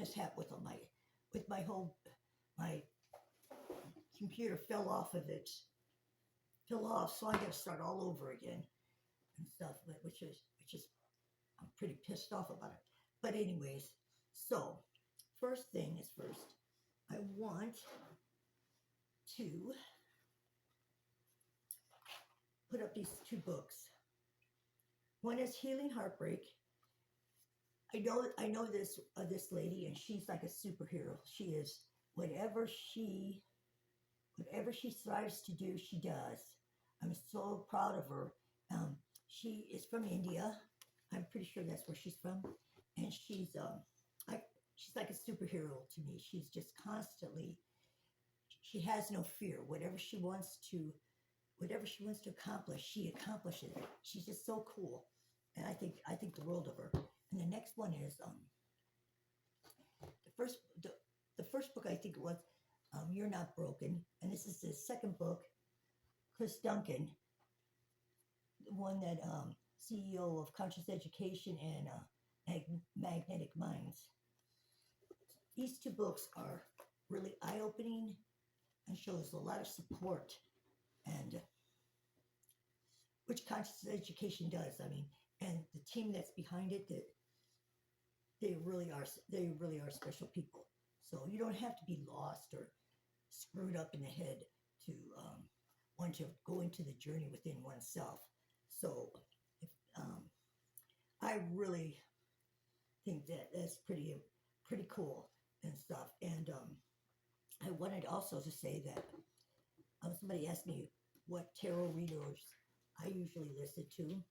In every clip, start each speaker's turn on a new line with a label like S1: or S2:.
S1: mishap with my whole my computer fell off of it, fell off, so I got to start all over again and stuff. Which is I'm pretty pissed off about it. But anyways, so first thing is first. I want to put up these two books. One is Healing Heartbreak. I know this lady, and she's like a superhero. She is whatever she strives to do, she does. I'm so proud of her. She is from India. I'm pretty sure that's where she's from, and she's like a superhero to me. She's just constantly. She has no fear. Whatever she wants to accomplish, she accomplishes it. She's just so cool, and I think the world of her. And the next one is the first book I think it was You're Not Broken, and this is the second book. Chris Duncan, the one that CEO of Conscious Education and Magnetic Minds. These two books are really eye-opening and shows a lot of support, and which Conscious Education does. I mean, and the team that's behind it, that they really are special people. So you don't have to be lost or screwed up in the head to want to go into the journey within oneself. So if, I really think that that's pretty cool and stuff. And I wanted also to say that somebody asked me what tarot readers I usually listen to.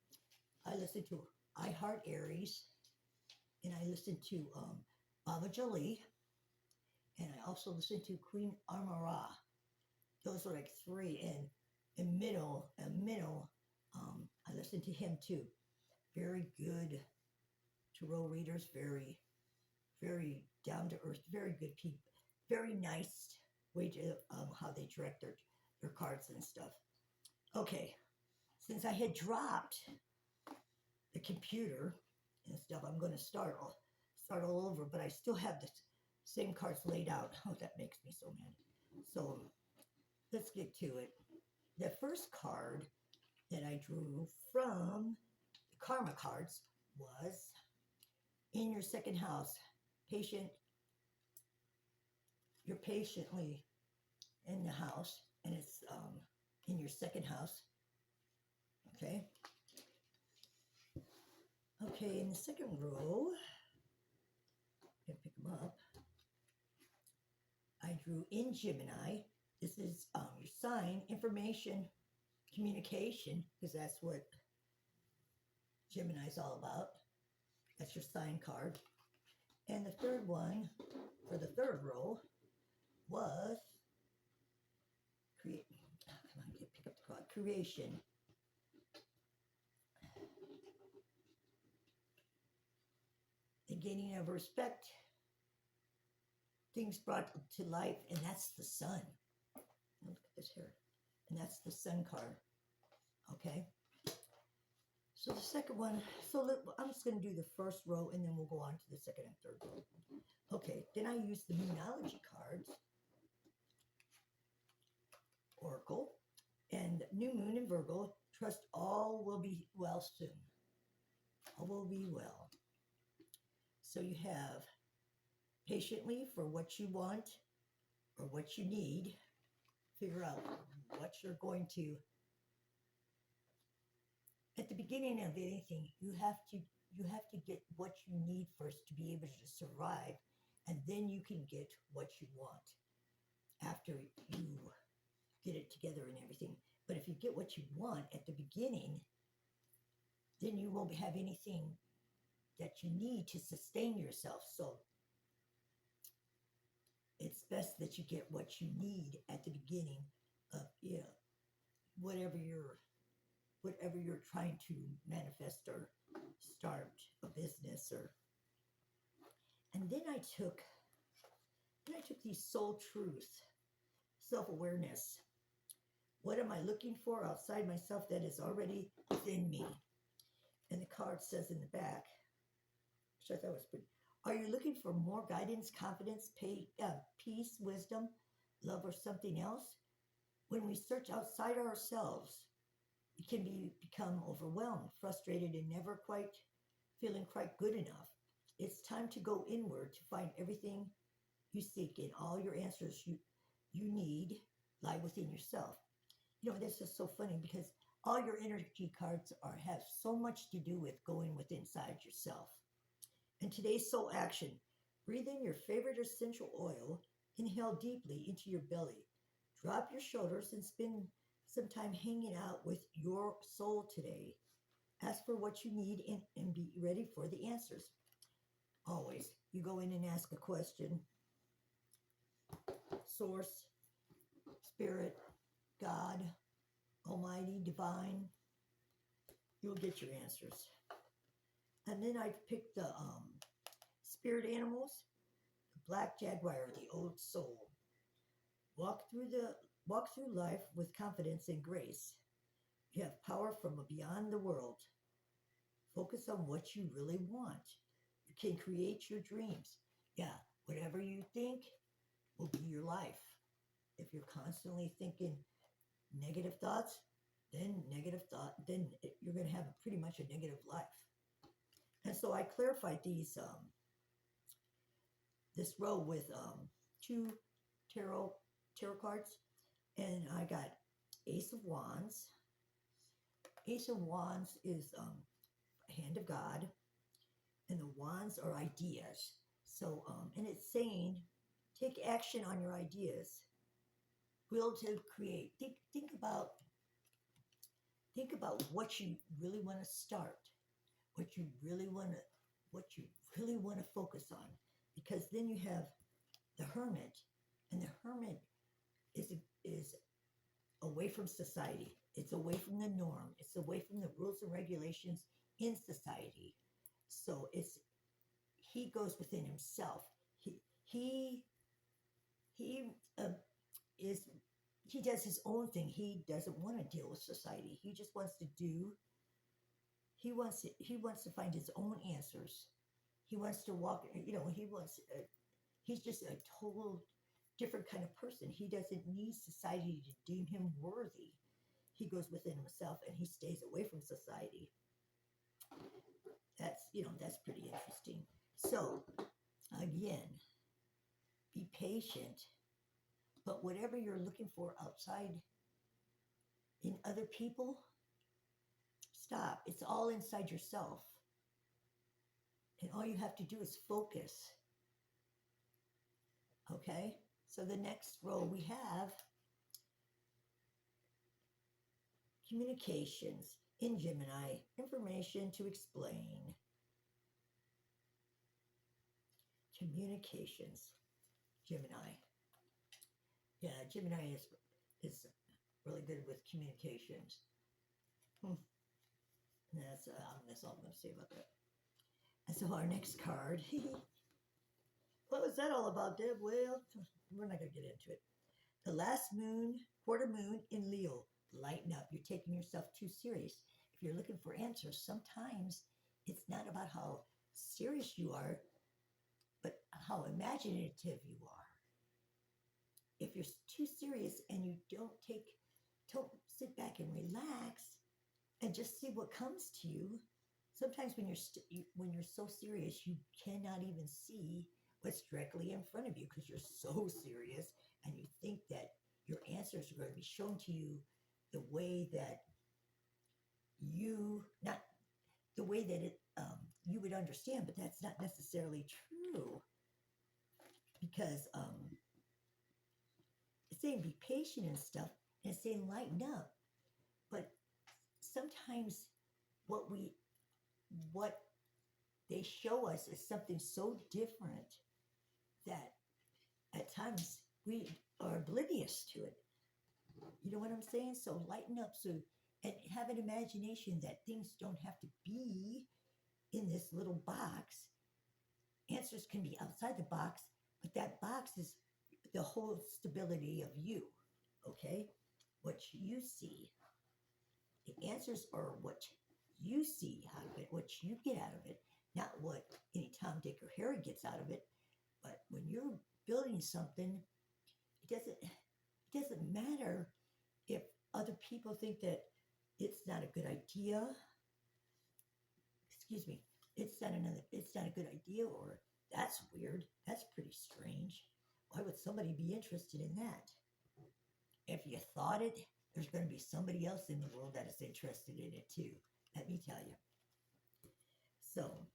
S1: I listen to I Heart Aries, and I listen to Baba Jolie, and I also listen to Queen Amara. Those are like three, and I listen to him too. Very good tarot readers, very, very down to earth, very good people, very nice way to how they direct their cards and stuff. Okay, since I had dropped the computer and stuff, I'm going to start all over, but I still have the same cards laid out. Oh, that makes me so mad. So let's get to it. The first card that I drew from the Karma cards was in your second house. You're patiently in the house, and it's in your second house. Okay. Okay, in the second row, I'm going to pick them up. I drew in Gemini. This is your sign, information, communication, because that's what Gemini is all about. That's your sign card. And the third one, for the third row, was pick up the card, creation. The gaining of respect, things brought to life, and that's the sun. Look at this here. And that's the sun card. Okay. So the second one, I'm just going to do the first row, and then we'll go on to the second and third row. Okay, then I use the Moonology cards, Oracle, and New Moon in Virgo, trust all will be well soon. All will be well. So you have patiently for what you want or what you need. Figure out what you're going to. At the beginning of anything, you have to get what you need first to be able to survive, and then you can get what you want after you get it together and everything. But if you get what you want at the beginning, then you won't have anything that you need to sustain yourself. So it's best that you get what you need at the beginning of whatever you're trying to manifest or start a business and then I took these soul truth, self-awareness. What am I looking for outside myself that is already within me? And the card says in the back, which I thought was pretty, Are you looking for more guidance, confidence, peace, wisdom, love, or something else? When we search outside ourselves, it can become overwhelmed, frustrated, and never quite feeling quite good enough. It's time to go inward to find everything you seek, and all your answers you need lie within yourself. This is so funny because all your energy cards have so much to do with going with inside yourself. And today's soul action: breathe in your favorite essential oil, inhale deeply into your belly, drop your shoulders, and spend some time hanging out with your soul today. Ask for what you need and be ready for the answers. Always, you go in and ask a question: Source, Spirit, God, Almighty, Divine, you'll get your answers. And then I picked the spirit animals: the black jaguar, the old soul. Walk through the walk through life with confidence and grace. You have power from beyond the world. Focus on what you really want. You can create your dreams. Yeah, whatever you think will be your life. If you're constantly thinking negative thoughts, then you're going to have pretty much a negative life. And so I clarified this row with two tarot cards, and I got Ace of Wands. Ace of Wands is hand of God, and the wands are ideas. So, and it's saying, take action on your ideas. Will to create. Think about what you really want to start, what you really want to focus on, because then you have the Hermit, and the Hermit is away from society. It's away from the norm. It's away from the rules and regulations in society. So he goes within himself. He he is he does his own thing. He doesn't want to deal with society. He just wants to do. He wants to find his own answers. He wants to walk. He's just a total different kind of person. He doesn't need society to deem him worthy. He goes within himself and he stays away from society. That's pretty interesting. So again, be patient, but whatever you're looking for outside in other people, stop. It's all inside yourself. And all you have to do is focus. Okay? So the next row we have communications in Gemini, information to explain. Communications, Gemini. Yeah, Gemini is really good with communications. That's all I'm going to say about that. And so our next card. What was that all about, Deb? Well, we're not going to get into it. The last moon, quarter moon in Leo. Lighten up. You're taking yourself too serious. If you're looking for answers, sometimes it's not about how serious you are, but how imaginative you are. If you're too serious and you don't sit back and relax and just see what comes to you. Sometimes when you're so serious, you cannot even see what's directly in front of you because you're so serious, and you think that your answers are going to be shown to you the way that you would understand, but that's not necessarily true, because it's saying be patient and stuff, and it's saying lighten up, but sometimes what they show us is something so different that at times we are oblivious to it. You know what I'm saying? So lighten up, and have an imagination that things don't have to be in this little box. Answers can be outside the box, but that box is the whole stability of you. Okay? What you see. The answers are what you see out of it, what you get out of it. not what any Tom, Dick, or Harry gets out of it, but when you're building something, it doesn't matter if other people think that it's not a good idea. Excuse me. It's not a good idea, or that's weird. That's pretty strange. Why would somebody be interested in that? If you thought it, there's going to be somebody else in the world that is interested in it too. Let me tell you. So,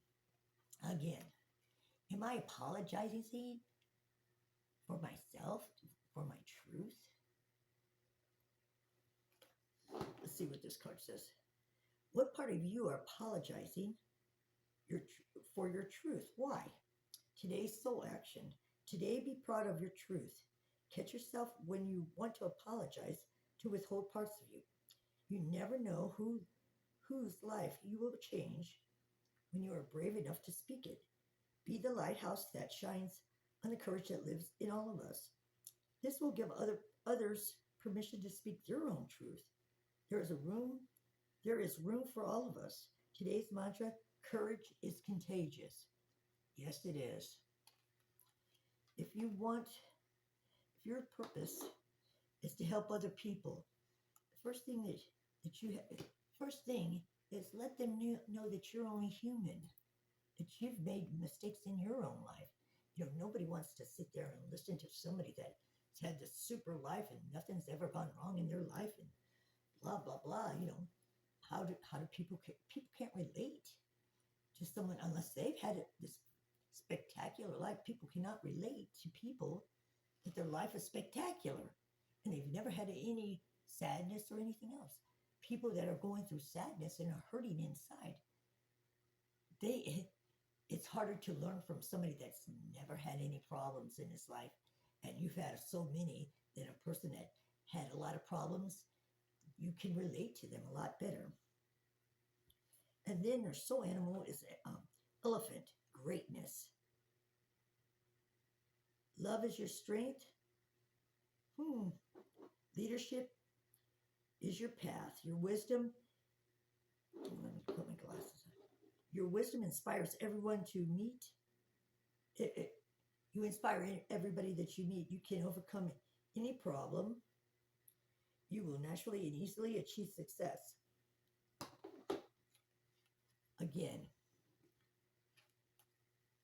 S1: again, am I apologizing for myself, for my truth? Let's see what this card says. What part of you are apologizing for your truth? Why? Today's soul action. Today, be proud of your truth. Catch yourself when you want to apologize to withhold parts of you. You never know whose life you will change when you are brave enough to speak it. Be the lighthouse that shines on the courage that lives in all of us. This will give others permission to speak their own truth. There is room for all of us. Today's mantra, courage is contagious. Yes, it is. If your purpose is to help other people, the first thing is let them know that you're only human, that you've made mistakes in your own life. Nobody wants to sit there and listen to somebody that's had this super life and nothing's ever gone wrong in their life and blah blah blah. How do people can't relate to someone unless they've had this spectacular life. People cannot relate to people that their life is spectacular and they've never had any sadness or anything else. People that are going through sadness and are hurting inside, it's harder to learn from somebody that's never had any problems in his life, and you've had so many, than a person that had a lot of problems. You can relate to them a lot better. And then their soul animal is elephant, greatness. Love is your strength. Leadership is your path. Your wisdom, let me put my glasses on. Your wisdom inspires everyone to meet. You inspire everybody that you meet. You can overcome any problem. You will naturally and easily achieve success. Again,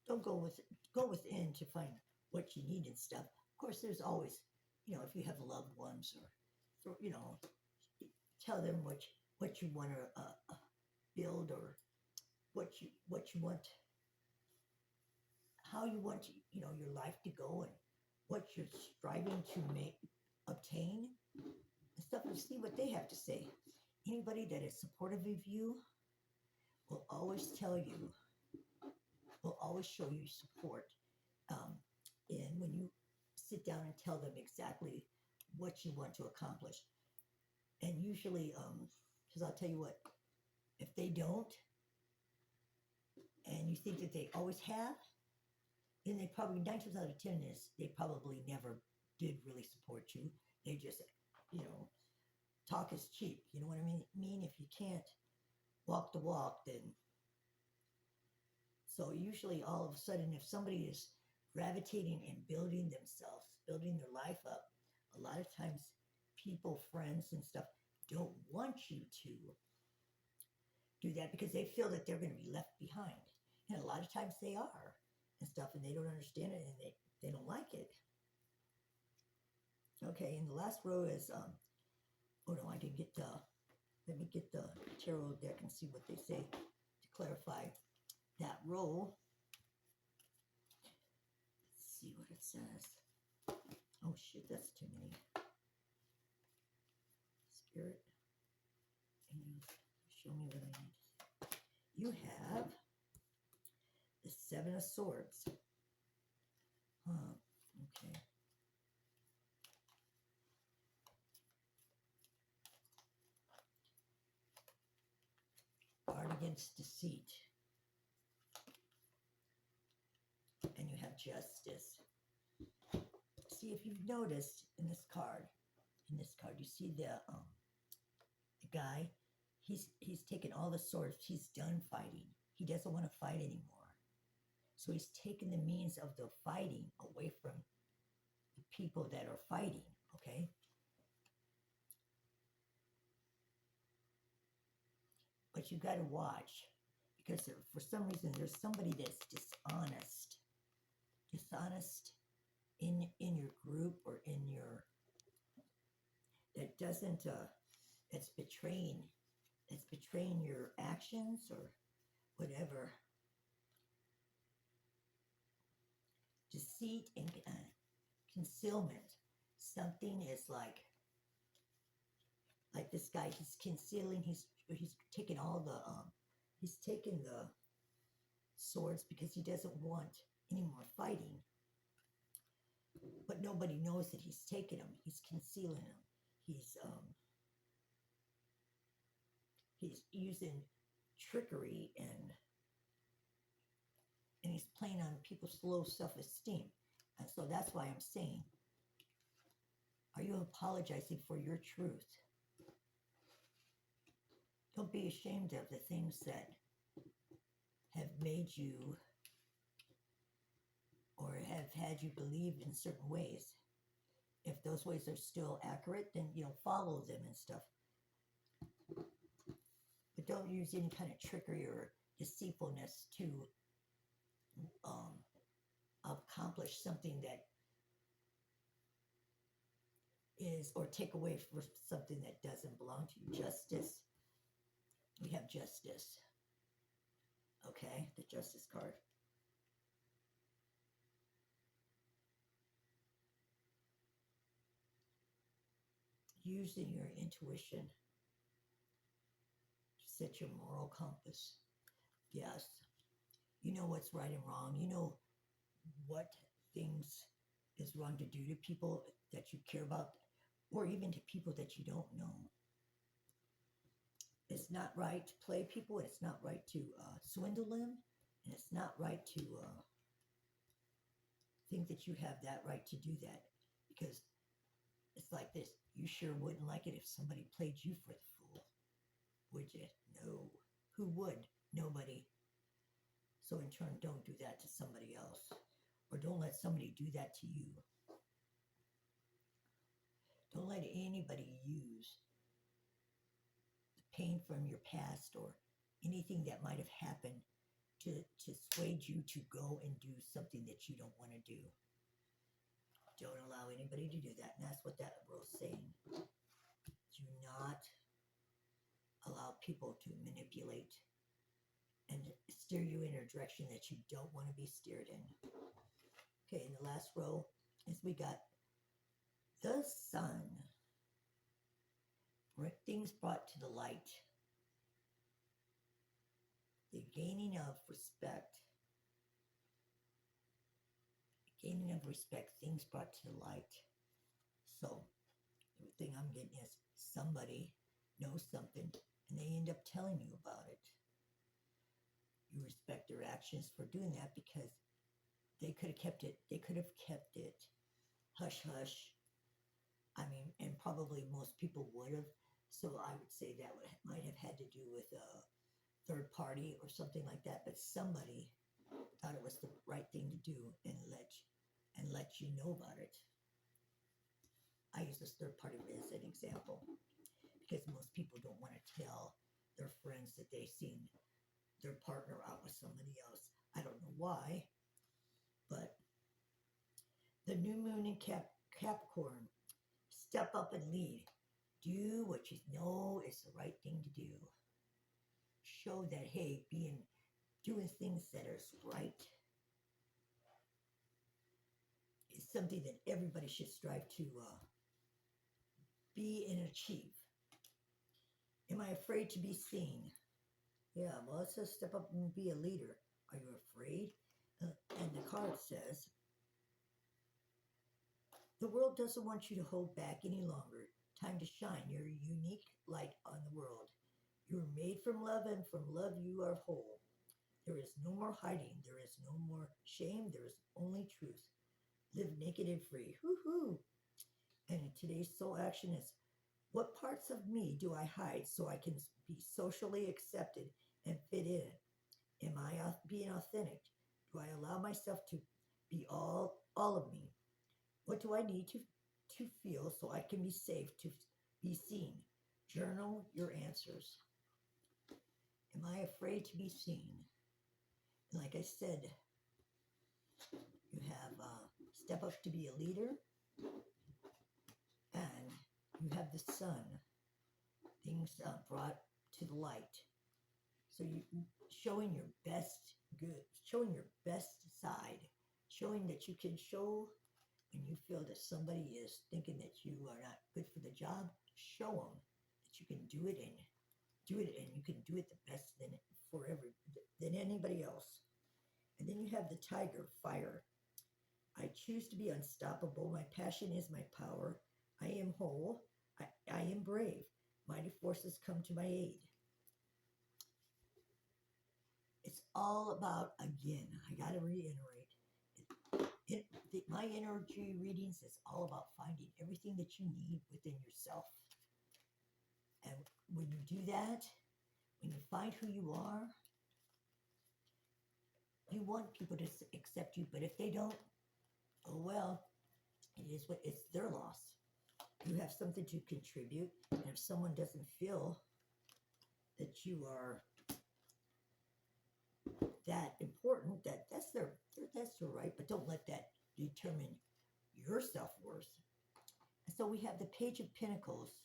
S1: don't go within to find what you need and stuff. Of course, there's always, if you have loved ones or tell them what you want to build, or what you want, how you want your life to go, and what you're striving to obtain and stuff, and see what they have to say. Anybody that is supportive of you will always show you support. And when you sit down and tell them exactly what you want to accomplish, and usually, because I'll tell you what, if they don't, and you think that they always have, then they probably 9 times out of 10 they probably never did really support you. They just, talk is cheap. You know what I mean? If you can't walk the walk, then. So usually, all of a sudden, if somebody is gravitating and building themselves, building their life up, a lot of times people, friends and stuff, don't want you to do that because they feel that they're going to be left behind. And a lot of times they are and stuff, and they don't understand it, and they don't like it. Okay, and the last row is, oh no, I didn't get let me get the tarot deck and see what they say to clarify that row. Let's see what it says. Oh shit, that's too many. Spirit, show me what I need. You have the 7 of Swords. Okay. Guard against deceit. And you have Justice. See, if you've noticed in this card, you see the guy. He's taken all the swords. He's done fighting. he doesn't want to fight anymore. So he's taken the means of the fighting away from the people that are fighting, okay? But you got to watch because for some reason there's somebody that's dishonest in your group or in your that doesn't it's betraying your actions or whatever. Deceit and concealment. Something is like this guy. He's concealing. He's taking all the he's taken the swords because he doesn't want any more fighting. But nobody knows that he's taken them. He's concealing them. He's using trickery and he's playing on people's low self-esteem. And so that's why I'm saying, are you apologizing for your truth? Don't be ashamed of the things that have made you or have had you believe in certain ways. If those ways are still accurate, then follow them and stuff. But don't use any kind of trickery or deceitfulness to accomplish something that is, or take away from something that doesn't belong to you. Justice. We have justice. Okay, the justice card. Using your intuition to set your moral compass. Yes. You know what's right and wrong. You know what things is wrong to do to people that you care about, or even to people that you don't know. It's not right to play people, and it's not right to swindle them, and it's not right to think that you have that right to do that, because it's like this. You sure wouldn't like it if somebody played you for the fool, would you? No. Who would? Nobody. So in turn, don't do that to somebody else, or don't let somebody do that to you. Don't let anybody use the pain from your past or anything that might have happened to sway you to go and do something that you don't want to do. Don't allow anybody to do that. And that's what that role's saying. Do not allow people to manipulate and steer you in a direction that you don't want to be steered in. Okay, in the last row is we got the sun. Things brought to the light. The gaining of respect. Gaining of respect, things brought to the light. So, the thing I'm getting is somebody knows something and they end up telling you about it. You respect their actions for doing that because they could have kept it hush hush. I mean, and probably most people would have. So I would say that might have had to do with a third party or something like that. But somebody thought it was the right thing to do and let you know about it. I use this third party as an example because most people don't want to tell their friends that they've seen their partner out with somebody else. I don't know why, but the new moon in Capricorn, step up and lead. Do what you know is the right thing to do. Show that, hey, doing things that is right is something that everybody should strive to be and achieve. Am I afraid to be seen? Yeah, well, it says step up and be a leader. Are you afraid? And the card says, the world doesn't want you to hold back any longer. Time to shine. You're a unique light on the world. You're made from love, and from love you are whole. There is no more hiding. There is no more shame. There is only truth. Live naked and free. Hoo-hoo. And today's soul action is, what parts of me do I hide so I can be socially accepted and fit in? Am I being authentic? Do I allow myself to be all of me? What do I need to feel so I can be safe to be seen? Journal your answers. Am I afraid to be seen? And like I said, you have step up to be a leader, and you have the sun, things brought to the light. So you showing your best good, showing your best side, showing that you can show when you feel that somebody is thinking that you are not good for the job. Show them that you can do it and you can do it the best than anybody else. And then you have the tiger, fire. I choose to be unstoppable. My passion is my power. I am whole. I am brave. Mighty forces come to my aid. It's all about, again, I got to reiterate, my energy readings is all about finding everything that you need within yourself. And when you do that, when you find who you are, you want people to accept you. But if they don't, oh well, it's their loss. You have something to contribute. And if someone doesn't feel that you are that important, that's their right, but don't let that determine your self-worth. And so we have the Page of Pentacles.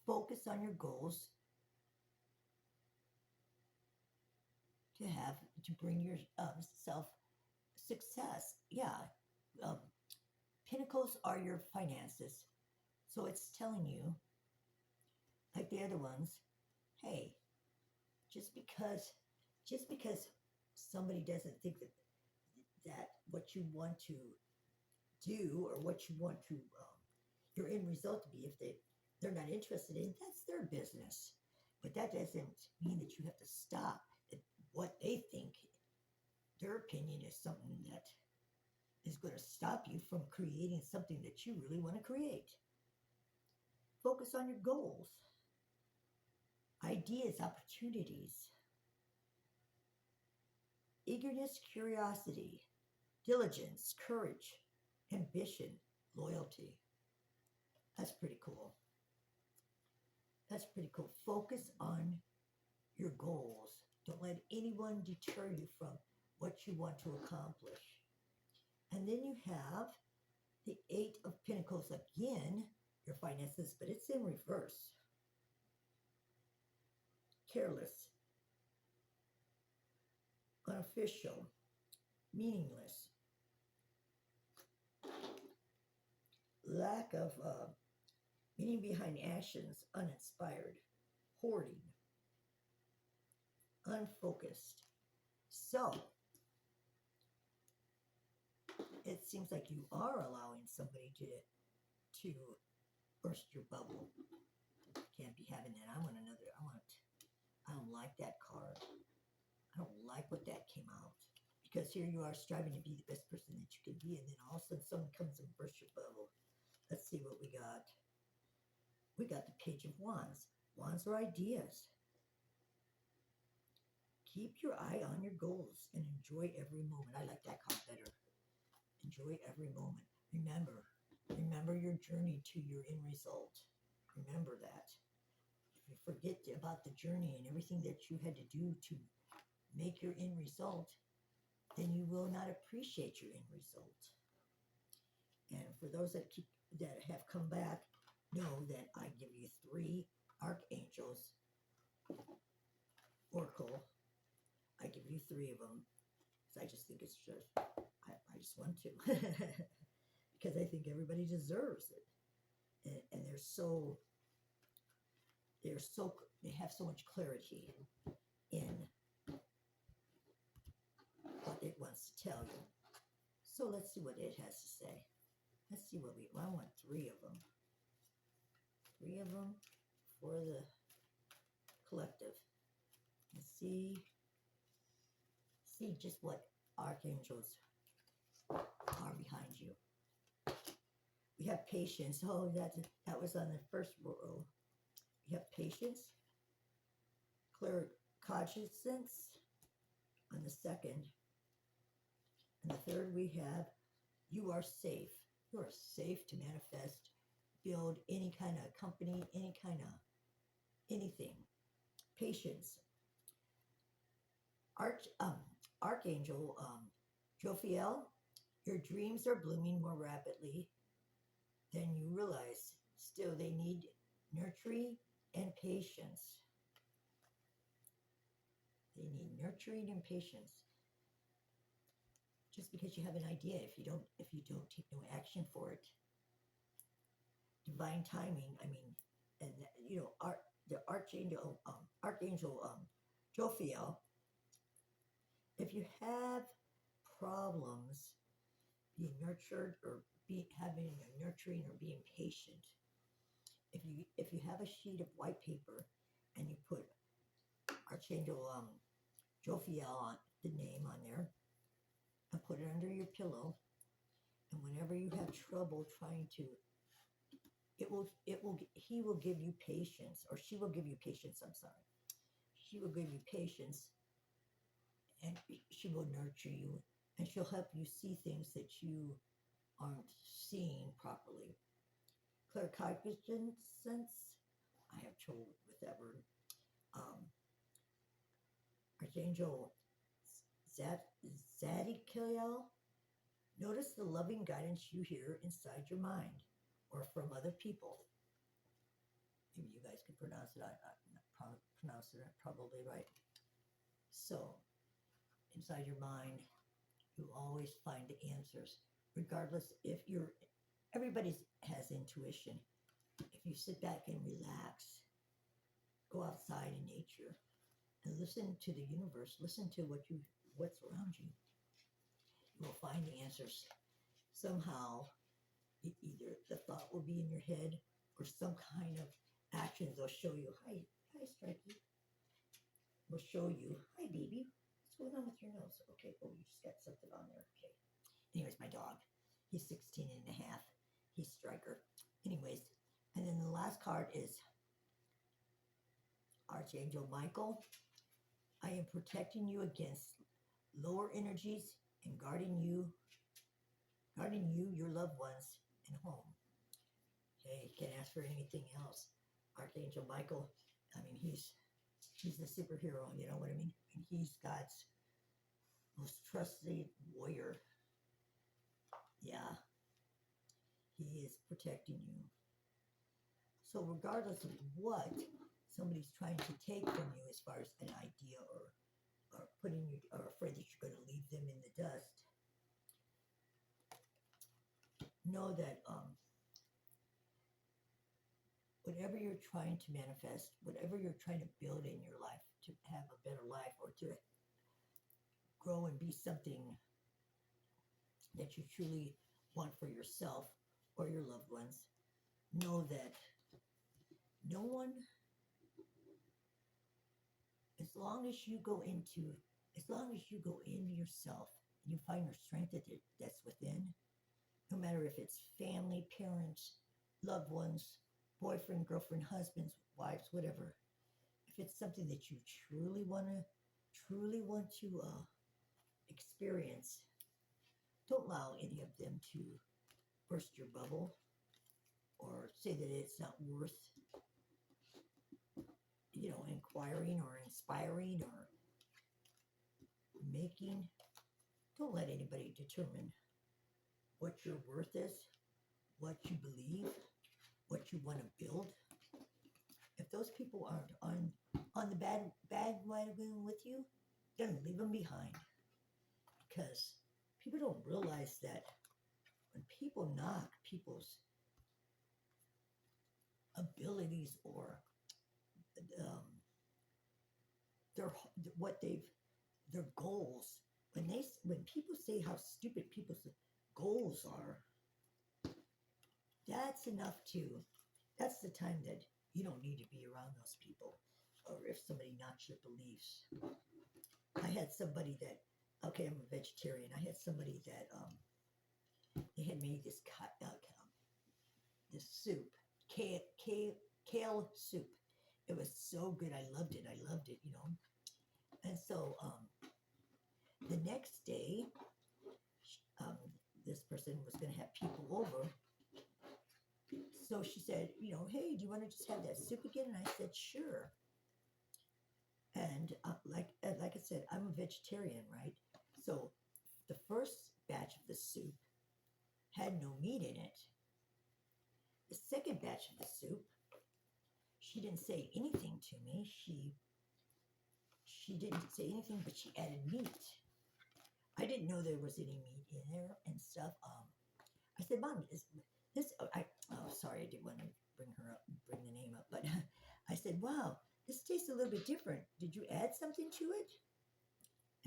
S1: Focus on your goals to bring your self success. Yeah, Pentacles are your finances, so it's telling you, like the other ones, hey, just because somebody doesn't think that what you want to do or what you want to your end result to be, if they're not interested in, that's their business. But that doesn't mean that you have to stop at what they think. Their opinion is something that is going to stop you from creating something that you really want to create. Focus on your goals, ideas, opportunities, eagerness, curiosity, diligence, courage, ambition, loyalty. That's pretty cool. That's pretty cool. Focus on your goals. Don't let anyone deter you from what you want to accomplish. And then you have the Eight of Pentacles again, your finances, but it's in reverse. Careless, unofficial, meaningless, lack of meaning behind actions, uninspired, hoarding, unfocused. So, it seems like you are allowing somebody to burst your bubble. Can't be having that. I don't like that card. I don't like what that came out. Because here you are striving to be the best person that you can be, and then all of a sudden someone comes and bursts your bubble. Let's see what we got. We got the Page of Wands. Wands are ideas. Keep your eye on your goals and enjoy every moment. I like that card better. Enjoy every moment. Remember your journey to your end result. Remember that. If you forget about the journey and everything that you had to do to make your end result, then you will not appreciate your end result. And for those that have come back, know that I give you 3 archangels, oracle. I give you 3 of them. So I just think it's just, I just want to. Because I think everybody deserves it. And they have so much clarity in what it wants to tell you. So let's see what it has to say. Let's see I want 3 of them. 3 of them for the collective. And see just what archangels are behind you. We have patience. Oh, that was on the first row. We have patience, clear consciousness, on the second. And the third, we have you are safe. You are safe to manifest, build any kind of company, any kind of anything. Patience. Archangel Jophiel, your dreams are blooming more rapidly than you realize. Still, they need nurturing and patience. They need nurturing and patience. Just because you have an idea, if you don't take no action for it, divine timing. I mean, and the Archangel Jophiel. If you have problems being nurtured or having a nurturing or being patient, if you have a sheet of white paper and you put Archangel Jophiel on the name on there and put it under your pillow, and whenever you have trouble trying to, he will give you patience, or she will give you patience. I'm sorry, she will give you patience, and she will nurture you, and she'll help you see things that you aren't seeing properly. Claircognizance, I have trouble with that word. Archangel Zadkiel, notice the loving guidance you hear inside your mind or from other people. Maybe you guys can pronounce it. I'm not pronouncing it probably right. So, inside your mind, you always find the answers, regardless if everybody has intuition. If you sit back and relax, go outside in nature and listen to the universe, listen to what's around you, you will find the answers. Somehow, either the thought will be in your head or some kind of actions will show you, hi Strikey, will show you, hi baby, what's going on with your nose? Okay, oh, you just got something on there. Okay. Anyways, my dog, he's 16 and a half. He's Striker. Anyways, and then the last card is Archangel Michael. I am protecting you against lower energies and guarding you, your loved ones, and home. Okay, can't ask for anything else. Archangel Michael, I mean, he's the superhero, you know what I mean? And he's God's most trusted warrior. Yeah, he is protecting you. So regardless of what somebody's trying to take from you as far as an idea or putting you, or afraid that you're going to leave them in the dust, know that whatever you're trying to manifest, whatever you're trying to build in your life to have a better life or to grow and be something that you truly want for yourself or your loved ones, know that no one, as long as you go into yourself and you find your strength that's within, no matter if it's family, parents, loved ones, boyfriend, girlfriend, husbands, wives, whatever, if it's something that you truly want to experience, don't allow any of them to burst your bubble or say that it's not worth, inquiring or inspiring or making. Don't let anybody determine what your worth is, what you believe, what you want to build. If those people aren't on the bad wagon with you, then leave them behind. Because people don't realize that when people knock people's abilities or their goals, when people say how stupid people's goals are, that's the time that you don't need to be around those people. Or if somebody knocks your beliefs. I had somebody that, okay, I'm a vegetarian. I had somebody that they had made this soup, kale soup. It was so good. I loved it. And so The next day, um, this person was going to have people over. So she said, hey, do you want to just have that soup again? And I said, sure. And like I said, I'm a vegetarian, right? So the first batch of the soup had no meat in it. The second batch of the soup, she didn't say anything to me. She didn't say anything, but she added meat. I didn't know there was any meat in there and stuff. I said, Mom, is this? Sorry, I didn't want to bring the name up, but I said, wow, this tastes a little bit different. Did you add something to it?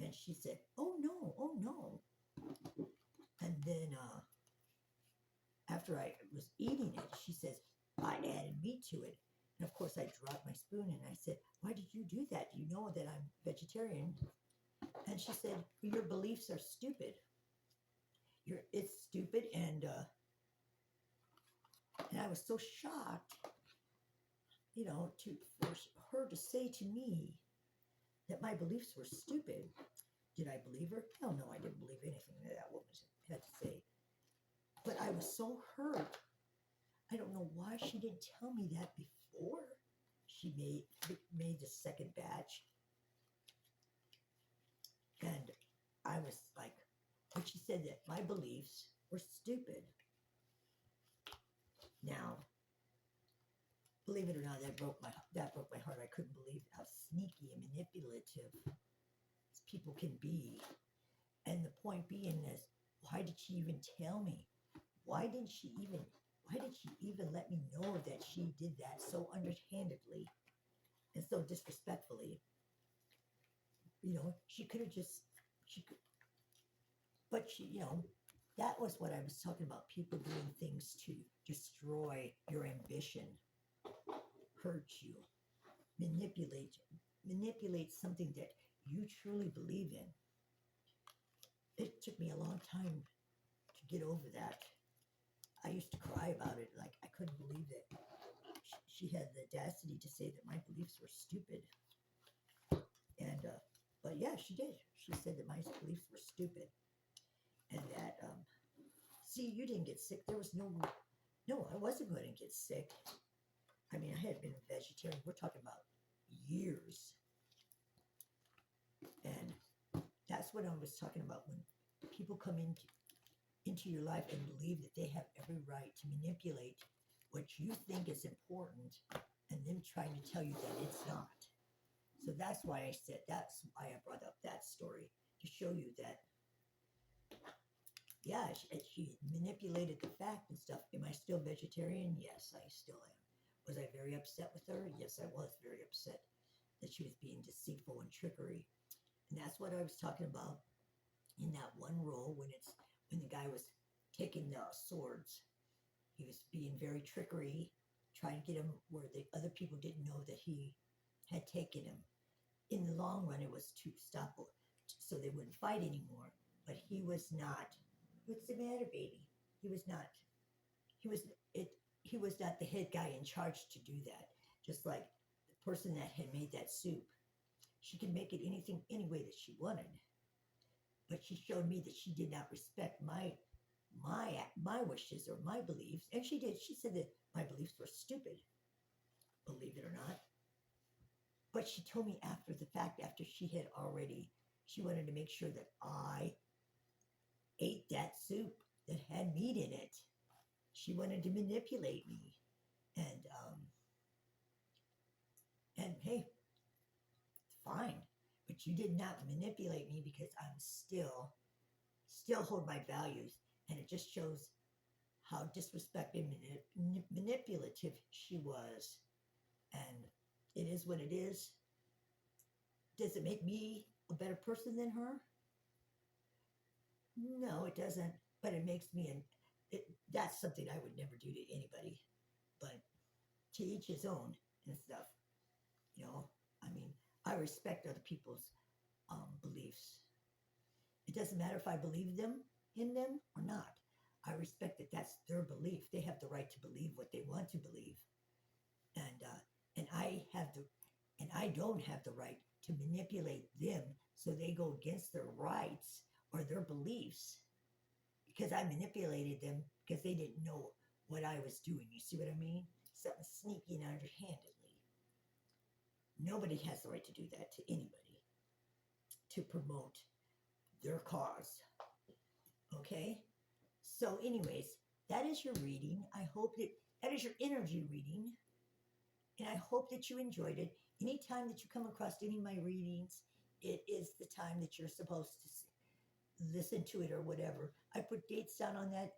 S1: And she said, oh no. And then after I was eating it, she says, I added meat to it. And of course, I dropped my spoon and I said, why did you do that? You know that I'm vegetarian. And she said, your beliefs are stupid. It's stupid. And I was so shocked, for her to say to me that my beliefs were stupid. Did I believe her? Hell no, I didn't believe anything that woman had to say. But I was so hurt. I don't know why she didn't tell me that before she made the second batch. And I was like, but she said that my beliefs were stupid. Now, believe it or not, that broke my heart. I couldn't believe how sneaky and manipulative people can be. And the point being is, why did she even tell me? Why did she even let me know that she did that so underhandedly and so disrespectfully? She could have but that was what I was talking about. People doing things to destroy your ambition, hurt you, manipulate something that you truly believe in. It took me a long time to get over that. I used to cry about it. Like, I couldn't believe that she had the audacity to say that my beliefs were stupid. And, but yeah, she did. She said that my beliefs were stupid. And that, see, you didn't get sick. There was no, I wasn't going to get sick. I mean, I had been a vegetarian. We're talking about years. And that's what I was talking about. When people come into your life and believe that they have every right to manipulate what you think is important and them trying to tell you that it's not. So that's why I brought up that story, to show you that, yeah, she manipulated the fact and stuff. Am I still vegetarian? Yes, I still am. Was I very upset with her? Yes, I was very upset that she was being deceitful and trickery. And that's what I was talking about in that one role when the guy was taking the swords. He was being very trickery, trying to get him where the other people didn't know that he had taken him. In the long run, it was to stop so they wouldn't fight anymore. But he was not. What's the matter, baby? He was not the head guy in charge to do that. Just like the person that had made that soup. She could make it any way that she wanted. But she showed me that she did not respect my wishes or my beliefs. And she did. She said that my beliefs were stupid. Believe it or not. But she told me after the fact, after she wanted to make sure that I ate that soup that had meat in it. She wanted to manipulate me. And hey, fine. But you did not manipulate me, because I'm still hold my values. And it just shows how disrespectful and manipulative she was. And it is what it is. Does it make me a better person than her? No, it doesn't. But it makes me that's something I would never do to anybody. But to each his own and stuff. I mean, I respect other people's beliefs. It doesn't matter if I believe in them or not. I respect that that's their belief. They have the right to believe what they want to believe. And I don't have the right to manipulate them so they go against their rights or their beliefs because I manipulated them because they didn't know what I was doing. You see what I mean? Something sneaky and underhandedly. Nobody has the right to do that to anybody to promote their cause. Okay? So, anyways, that is your reading. I hope that is your energy reading. And I hope that you enjoyed it. Anytime that you come across any of my readings, it is the time that you're supposed to listen to it or whatever. I put dates down on that.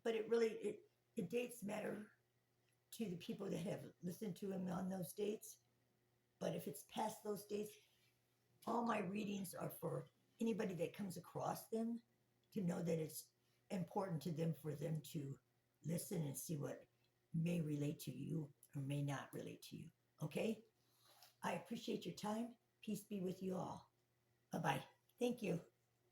S1: But it dates matter to the people that have listened to him on those dates. But if it's past those dates, all my readings are for anybody that comes across them to know that it's important to them for them to listen and see what may relate to you or may not relate to you. Okay? I appreciate your time. Peace be with you all. Bye bye. Thank you.